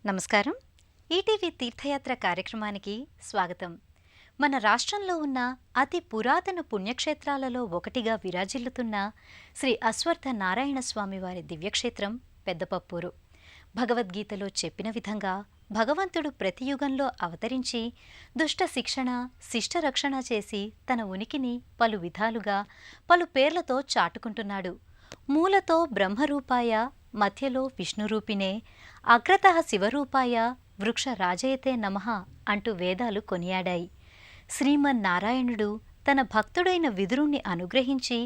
నమస్కారం. ఈటీవీ తీర్థయాత్ర కార్యక్రమానికి స్వాగతం. మన రాష్ట్రంలో ఉన్న అతి పురాతన పుణ్యక్షేత్రాలలో ఒకటిగా విరాజిల్లుతున్న శ్రీ అశ్వత్థ నారాయణ స్వామి వారి దివ్యక్షేత్రం పెద్దపప్పూరు. భగవద్గీతలో చెప్పిన విధంగా భగవంతుడు ప్రతి యుగంలో అవతరించి దుష్ట శిక్షణ, శిష్ట రక్షణ చేసి తన ఉనికిని పలు విధాలుగా పలు పేర్లతో చాటుకుంటున్నాడు. మూలతో బ్రహ్మరూపాయ, మధ్యలో విష్ణురూపిణే, అగ్రతః శివరూపాయ, వృక్ష రాజయతే నమః అంటూ వేదాలు కొనియాడాయి. శ్రీమన్నారాయణుడు తన భక్తుడైన విదురుణ్ణి అనుగ్రహించి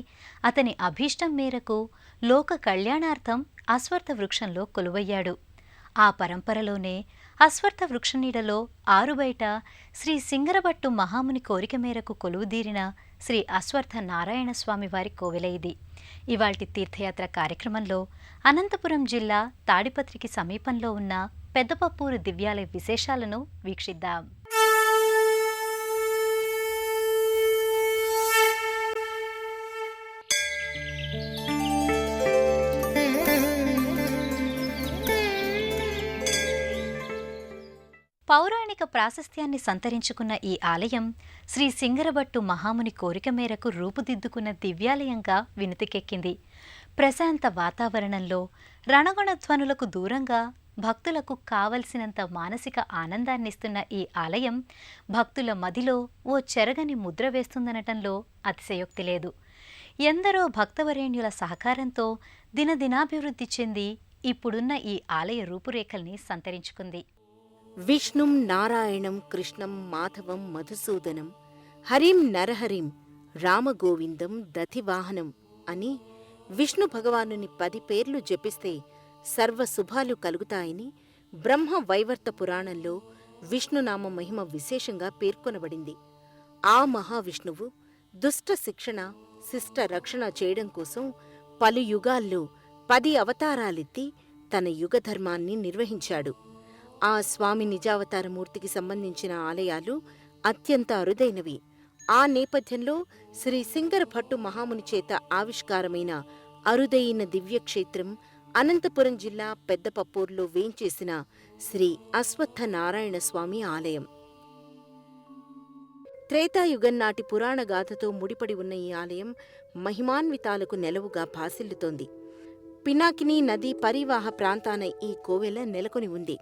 అతని అభీష్టం మేరకు లోక కళ్యాణార్థం అశ్వత్థ వృక్షంలో కొలువయ్యాడు. ఆ పరంపరలోనే అశ్వత్థ వృక్షనీడలో ఆరుబయట శ్రీ సింగరభట్టు మహాముని కోరిక మేరకు కొలువుదీరిన శ్రీ అశ్వత్థ నారాయణ స్వామి వారి కోవెల ఇది. ఇవాల్టి తీర్థయాత్ర కార్యక్రమంలో అనంతపురం జిల్లా తాడిపత్రికి సమీపంలో ఉన్న పెద్దపప్పూరు దివ్యాలయ విశేషాలను వీక్షిద్దాం. పౌరాణిక ప్రాశస్త్యాన్ని సంతరించుకున్న ఈ ఆలయం శ్రీ సింగరభట్టు మహాముని కోరిక మేరకు రూపుదిద్దుకున్న దివ్యాలయంగా వినుతికెక్కింది. ప్రశాంత వాతావరణంలో రణగొణధ్వనులకు దూరంగా భక్తులకు కావలసినంత మానసిక ఆనందాన్నిస్తున్న ఈ ఆలయం భక్తుల మదిలో ఓ చెరగని ముద్ర వేస్తుందనటంలో అతిశయోక్తి లేదు. ఎందరో భక్తవరేణ్యుల సహకారంతో దినదినాభివృద్ధి చెంది ఇప్పుడున్న ఈ ఆలయ రూపురేఖల్ని సంతరించుకుంది. విష్ణుం నారాయణం కృష్ణం మాధవం మధుసూదనం హరిం నరహరిం రామగోవిందం దధివాహనం అని విష్ణు భగవానుని 10 పేర్లు జపిస్తే సర్వశుభాలు కలుగుతాయని బ్రహ్మ వైవర్త పురాణంలో విష్ణునామ మహిమ విశేషంగా పేర్కొనబడింది. ఆ మహావిష్ణువు దుష్ట శిక్షణ, శిష్ట రక్షణ చేయడం కోసం పలు యుగాల్లో 10 అవతారాలెత్తి తన యుగధర్మాన్ని నిర్వహించాడు. ఆ స్వామి నిజావతారమూర్తికి సంబంధించిన ఆలయాలు అత్యంత అరుదైనవి. ఆ నేపథ్యంలో శ్రీ సింగరభట్టు మహాముని చేత ఆవిష్కారమైన అరుదైన దివ్యక్షేత్రం అనంతపురం జిల్లా పెద్దపప్పూరులో వేంచేసిన శ్రీ అశ్వత్థ నారాయణ స్వామి ఆలయం. త్రేతాయుగం నాటి పురాణగాథతో ముడిపడి ఉన్న ఈ ఆలయం మహిమాన్వితాలకు నెలవుగా భాసిల్లుతోంది. పినాకినీ నదీ పరివాహ ప్రాంతాన ఈ కోవెల నెలకొని ఉంది.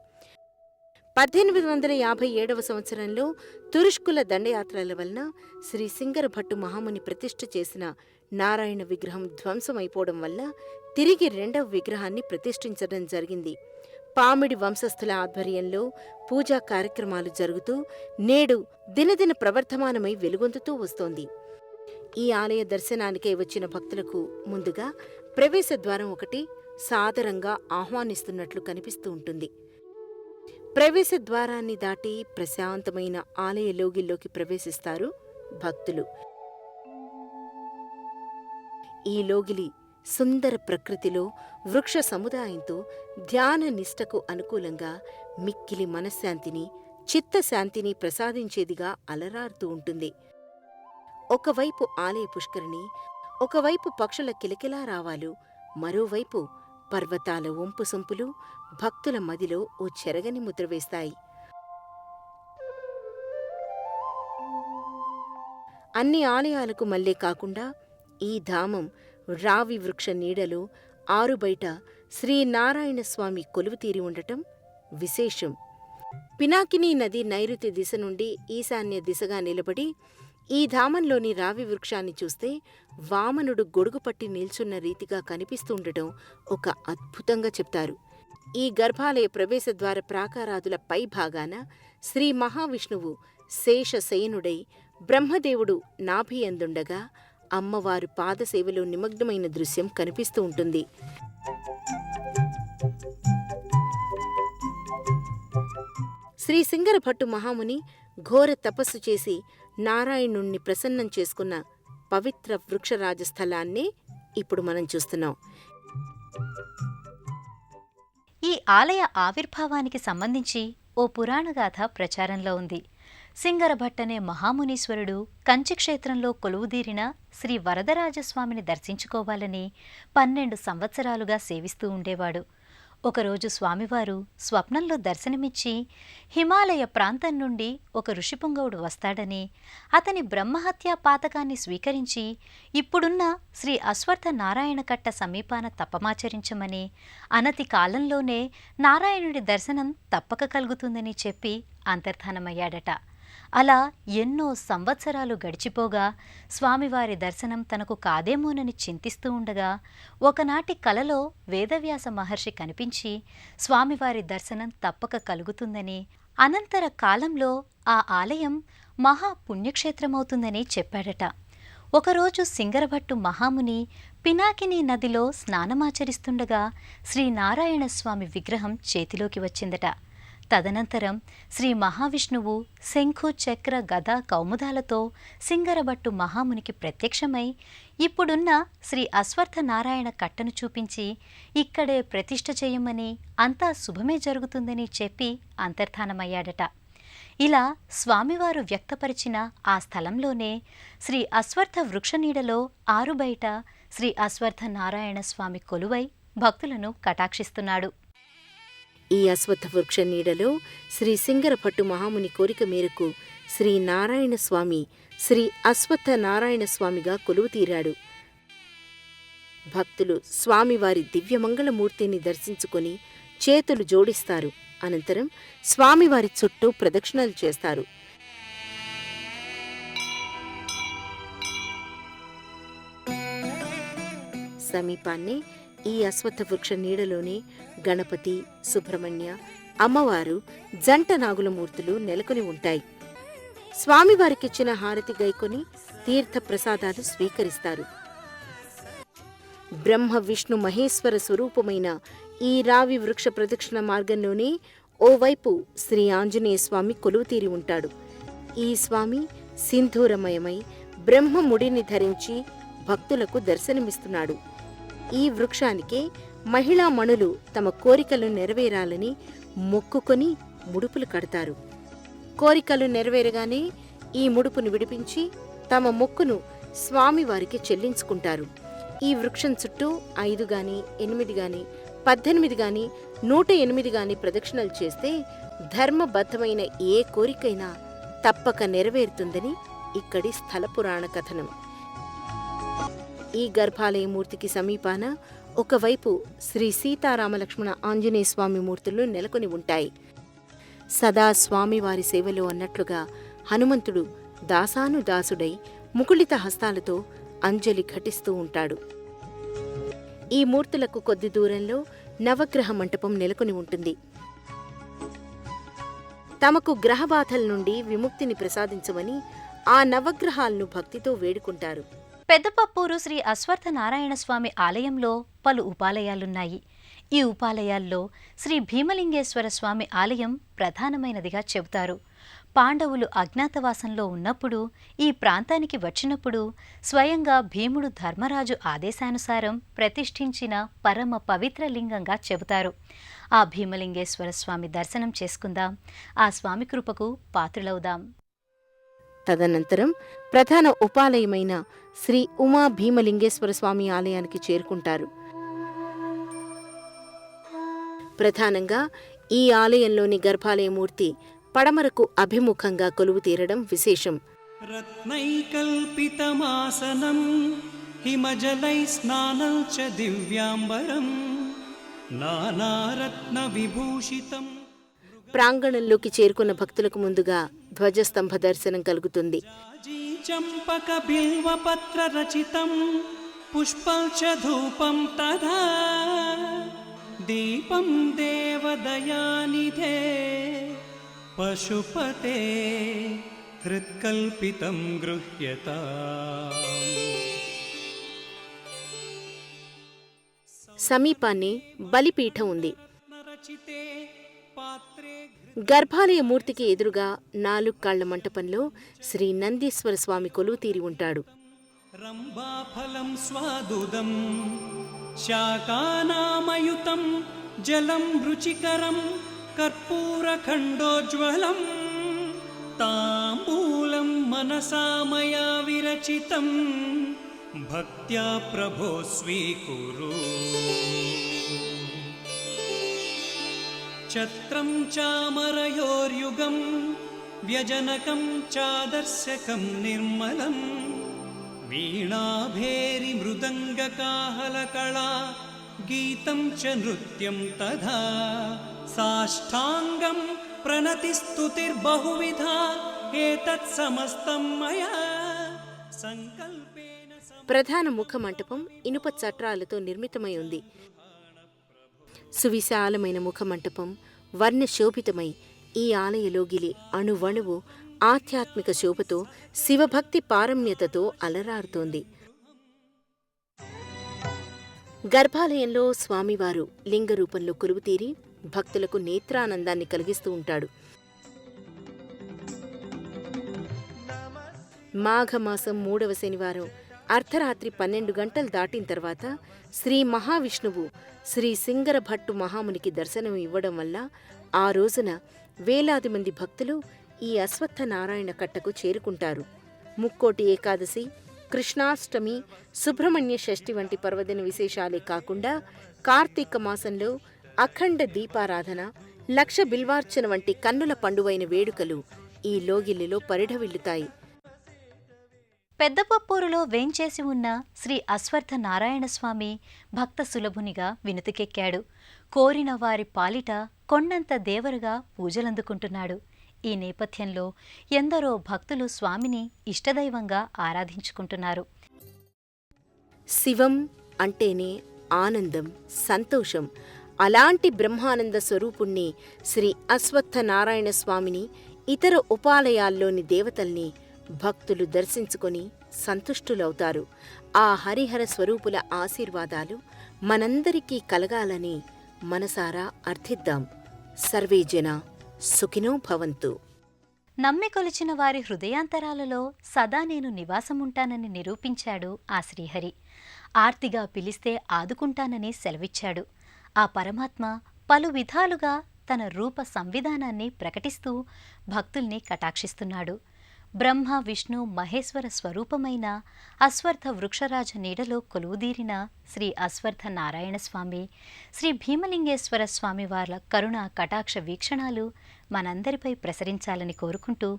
1857 సంవత్సరంలో తురుష్కుల దండయాత్రల వలన శ్రీ సింగరభట్టు మహాముని ప్రతిష్ఠ చేసిన నారాయణ విగ్రహం ధ్వంసమైపోవడం వల్ల తిరిగి 2వ విగ్రహాన్ని ప్రతిష్ఠించడం జరిగింది. పామిడి వంశస్థుల ఆధ్వర్యంలో పూజా కార్యక్రమాలు జరుగుతూ నేడు దినదిన ప్రవర్ధమానమై వెలుగొందుతూ వస్తోంది. ఈ ఆలయ దర్శనానికై వచ్చిన భక్తులకు ముందుగా ప్రవేశ ద్వారం ఒకటి సాదరంగా ఆహ్వానిస్తున్నట్లు కనిపిస్తూ ఉంటుంది. ప్రవేశ ద్వారాన్ని దాటి ప్రశాంతమైన ఆలయ లోగిల్లోకి ప్రవేశిస్తారు భక్తులు. ఈ లోగిలి సుందర ప్రకృతిలో వృక్ష సముదాయంతో ధ్యాన నిష్టకు అనుకూలంగా మిక్కిలి మనశ్శాంతిని, చిత్తశాంతిని ప్రసాదించేదిగా అలరారుతూ ఉంటుంది. ఒకవైపు ఆలయ పుష్కరిణి, ఒకవైపు పక్షుల కిలకిలారావాలు, మరోవైపు పర్వతాల ఒంపు సొంపులు భక్తుల మదిలో ఓ చెరగని ముద్ర వేస్తాయి. అన్ని ఆలయాలకు మల్లే కాకుండా ఈ ధామం రావి వృక్ష నీడలో ఆరుబయట శ్రీనారాయణ స్వామి కొలువుతీరి ఉండటం విశేషం. పినాకినీ నది నైరుతి దిశ నుండి ఈశాన్య దిశగా నిలబడి ఈ ధామంలోని రావి వృక్షాన్ని చూస్తే వామనుడు గొడుగుపట్టి నిల్చున్న రీతిగా కనిపిస్తుండటం ఒక అద్భుతంగా చెప్తారు. ఈ గర్భాలయ ప్రవేశద్వార ప్రాకారాదుల పై భాగాన శ్రీ మహావిష్ణువు శేషశయనుడై బ్రహ్మదేవుడు నాభియందుండగా అమ్మవారు పాదసేవలో నిమగ్నమైన దృశ్యం కనిపిస్తూ ఉంటుంది. శ్రీ సింగరభట్టు మహాముని ఘోర తపస్సు చేసి నారాయణుణ్ణి ప్రసన్నం చేసుకున్న పవిత్ర వృక్షరాజస్థలాన్నే ఇప్పుడు మనం చూస్తున్నాం. ఈ ఆలయ ఆవిర్భావానికి సంబంధించి ఓ పురాణగాథ ప్రచారంలో ఉంది. సింగరభట్టనే మహామునీశ్వరుడు కంచిక్షేత్రంలో కొలువుదీరిన శ్రీ వరదరాజస్వామిని దర్శించుకోవాలని 12 సంవత్సరాలుగా సేవిస్తూ ఉండేవాడు. ఒకరోజు స్వామివారు స్వప్నంలో దర్శనమిచ్చి హిమాలయ ప్రాంతం నుండి ఒక ఋషిపుంగవుడు వస్తాడని, అతని బ్రహ్మహత్యా పాతకాన్ని స్వీకరించి ఇప్పుడున్న శ్రీ అశ్వత్థ నారాయణ కట్ట సమీపాన తపమాచరించమని, అనతి కాలంలోనే నారాయణుడి దర్శనం తప్పక కలుగుతుందని చెప్పి అంతర్ధానమయ్యాడట. అలా ఎన్నో సంవత్సరాలు గడిచిపోగా స్వామివారి దర్శనం తనకు కాదేమోనని చింతిస్తూ ఉండగా ఒకనాటి కలలో వేదవ్యాస మహర్షి కనిపించి స్వామివారి దర్శనం తప్పక కలుగుతుందని, అనంతర కాలంలో ఆ ఆలయం మహాపుణ్యక్షేత్రమవుతుందని చెప్పాడట. ఒకరోజు సింగరభట్టు మహాముని పినాకినీ నదిలో స్నానమాచరిస్తుండగా శ్రీనారాయణ స్వామి విగ్రహం చేతిలోకి వచ్చిందట. తదనంతరం శ్రీ మహావిష్ణువు శంఖు చక్ర గద కౌముదాలతో సింగరభట్టు మహామునికి ప్రత్యక్షమై ఇప్పుడున్న శ్రీ అశ్వత్థ నారాయణ కట్టను చూపించి ఇక్కడే ప్రతిష్ఠ చేయమని, అంతా శుభమే జరుగుతుందని చెప్పి అంతర్ధానమయ్యాడట. ఇలా స్వామివారు వ్యక్తపరిచిన ఆ స్థలంలోనే శ్రీ అశ్వత్థ వృక్షనీడలో ఆరుబయట శ్రీ అశ్వత్థ నారాయణ స్వామి కొలువై భక్తులను కటాక్షిస్తున్నాడు. ఈ అశ్వత్థ వృక్ష నీడలో శ్రీ సింగరభట్టు మహాముని కోరిక మేరకు శ్రీ నారాయణ స్వామి శ్రీ అశ్వత్థ నారాయణ స్వామిగా కొలువుతీరాడు. భక్తులు స్వామివారి దివ్యమంగళమూర్తిని దర్శించుకొని చేతులు జోడిస్తారు. అనంతరం స్వామివారి చుట్టూ ప్రదక్షిణలు చేస్తారు. సమీపాన్నే ఈ అశ్వత్థ వృక్ష నీడలోనే గణపతి, సుబ్రహ్మణ్య, అమ్మవారు, జంట నాగుల మూర్తులు నెలకొని ఉంటాయి. స్వామివారికిచ్చిన హారతి గైకొని తీర్థ ప్రసాదాలు స్వీకరిస్తారు. బ్రహ్మ విష్ణు మహేశ్వర స్వరూపమైన ఈ రావి వృక్ష ప్రదక్షిణ మార్గంలోనే ఓవైపు శ్రీ ఆంజనేయ స్వామి కొలువుతీరి ఉంటాడు. ఈ స్వామి సింధూరమయమై బ్రహ్మముడిని ధరించి భక్తులకు దర్శనమిస్తున్నాడు. ఈ వృక్షానికి మహిళా మణులు తమ కోరికలు నెరవేరాలని మొక్కుకొని ముడుపులు కడతారు. కోరికలు నెరవేరగానే ఈ ముడుపును విడిపించి తమ మొక్కును స్వామివారికి చెల్లించుకుంటారు. ఈ వృక్షం చుట్టూ 5 గాని 8 గాని 18 గాని 108 గాని ప్రదక్షిణలు చేస్తే ధర్మబద్ధమైన ఏ కోరికైనా తప్పక నెరవేరుతుందని ఇక్కడి స్థల పురాణ కథనం. ఈ గర్భాలయమూర్తికి సమీపాన ఒకవైపు శ్రీ సీతారామలక్ష్మణ ఆంజనేయ స్వామి మూర్తులు నెలకొని ఉంటాయి. సదా స్వామివారి సేవలో అన్నట్లుగా హనుమంతుడు దాసానుదాసుడై ముకుళిత హస్తాలతో అంజలి ఘటిస్తూ ఉంటాడు. ఈ మూర్తులకు కొద్ది దూరంలో నవగ్రహ మంటపం నెలకొని ఉంటుంది. తమకు గ్రహబాధల నుండి విముక్తిని ప్రసాదించమని ఆ నవగ్రహాలను భక్తితో వేడుకుంటారు. పెద్దపప్పూరు శ్రీ అశ్వత్థ నారాయణ స్వామి ఆలయంలో పలు ఉపాలయాలున్నాయి. ఈ ఉపాలయాల్లో శ్రీ భీమలింగేశ్వర స్వామి ఆలయం ప్రధానమైనదిగా చెబుతారు. పాండవులు అజ్ఞాతవాసంలో ఉన్నప్పుడు ఈ ప్రాంతానికి వచ్చినప్పుడు స్వయంగా భీముడు ధర్మరాజు ఆదేశానుసారం ప్రతిష్ఠించిన పరమ పవిత్ర లింగంగా చెబుతారు. ఆ భీమలింగేశ్వర స్వామి దర్శనం చేసుకుందాం, ఆ స్వామి కృపకు పాత్రులవుదాం. తదనంతరం ప్రధాన ఉపాలయమైన శ్రీ ఉమా భీమలింగేశ్వర స్వామి ఆలయానికి చేరుకుంటారు. ప్రధానంగా ఈ ఆలయంలోని గర్భాలయమూర్తి పడమరకు అభిముఖంగా కొలువు తీరడం విశేషం. రత్నైకల్పితమాసనం హిమజలై స్నానం చ దివ్యాంబరం నానారత్న విభూషితం. ప్రాంగణంలోకి చేరుకున్న భక్తులకు ముందుగా ధ్వజస్తంభ దర్శనం కలుగుతుంది. చంపక బిల్వపత్ర రచితం పుష్పం చ ధూపం తథా దీపం దేవదయానిధే పశుపతే హృత్కల్పితం గృహ్యతా. సమీపాన్ని బలిపీఠం ఉంది. గర్భాలయ మూర్తికి ఎదురుగా 4 కాళ్ల మంటపంలో శ్రీ నందీశ్వర స్వామి కొలువు తీరి ఉంటాడు. రంభాఫలం స్వాదుదం శాకానామయుతం జలం రుచికరం కర్పూరఖండోజ్వలం తాంబూలం మనసా మయా విరచితం భక్త్యా ప్రభో స్వీకురు. ఛత్రం చామరయోర్యుగం వ్యజనకం చాదర్శకం నిర్మలం వీణాభేరి మృదంగకాహలకళా గీతం చ నృత్యం తథా సాష్టాంగం ప్రణతిస్తుతిర్బహువిధా ఏతత్ సమస్తం మయా సంకల్పేన ప్రధాన ముఖ మంటపం ఇనుప చట్రాలతో నిర్మితమై ఉంది. సువిశాలమైన ముఖమంటపం వర్ణశోభితమై ఈ ఆలయలోగిలి అణువణువు ఆధ్యాత్మిక శోభతో శివభక్తి పారమ్యతతో అలరారుతోంది. గర్భాలయంలో స్వామివారు లింగ రూపంలో కొలువుతీరి భక్తులకు నేత్రానందాన్ని కలిగిస్తూ ఉంటాడు. మాఘమాసం 3వ శనివారం అర్ధరాత్రి 12 గంటలు దాటిన తర్వాత శ్రీ మహావిష్ణువు శ్రీ సింగరభట్టు మహామునికి దర్శనం ఇవ్వడం వల్ల ఆ రోజున వేలాది మంది భక్తులు ఈ అశ్వత్థనారాయణ కట్టకు చేరుకుంటారు. ముక్కోటి ఏకాదశి, కృష్ణాష్టమి, సుబ్రహ్మణ్య షష్ఠి వంటి పర్వదిన విశేషాలే కాకుండా కార్తీక మాసంలో అఖండ దీపారాధన, లక్ష బిల్వార్చన వంటి కన్నుల పండువైన వేడుకలు ఈ లోగిలిలో పరిఢవిల్లుతాయి. పెద్దపప్పూరులో వేంచేసి ఉన్న శ్రీ అశ్వత్థ నారాయణస్వామి భక్త సులభునిగా వినుతికెక్కాడు. కోరిన వారి పాలిట కొండంత దేవరుగా పూజలందుకుంటున్నాడు. ఈ నేపథ్యంలో ఎందరో భక్తులు స్వామిని ఇష్టదైవంగా ఆరాధించుకుంటున్నారు. శివం అంటేనే ఆనందం, సంతోషం. అలాంటి బ్రహ్మానంద స్వరూపుణ్ణి శ్రీ అశ్వత్థ నారాయణ స్వామిని, ఇతర ఉపాలయాల్లోని దేవతల్ని భక్తులు దర్శించుకొని సంతుష్టులవుతారు. ఆ హరిహర స్వరూపుల ఆశీర్వాదాలు మనందరికీ కలగాలని మనసారా అర్థిద్దాం. సర్వే జనా సుఖినో భవంతు. నమ్మి కొలిచిన వారి హృదయాంతరాలలో సదా నేను నివాసముంటానని నిరూపించాడు ఆ శ్రీహరి. ఆర్తిగా పిలిస్తే ఆదుకుంటానని సెలవిచ్చాడు. ఆ పరమాత్మ పలు విధాలుగా తన రూప సంవిధానాన్ని ప్రకటిస్తూ భక్తుల్ని కటాక్షిస్తున్నాడు. బ్రహ్మ విష్ణు మహేశ్వర స్వరూపమైన అశ్వత్థ వృక్షరాజ నీడలో కొలువుదీరిన శ్రీ అశ్వత్థ నారాయణస్వామి, శ్రీ భీమలింగేశ్వర స్వామి వార్ల కరుణ కటాక్ష వీక్షణాలు మనందరిపై ప్రసరించాలని కోరుకుంటూ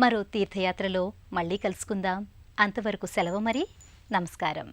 మరో తీర్థయాత్రలో మళ్ళీ కలుసుకుందాం. అంతవరకు సెలవు మరి. నమస్కారం.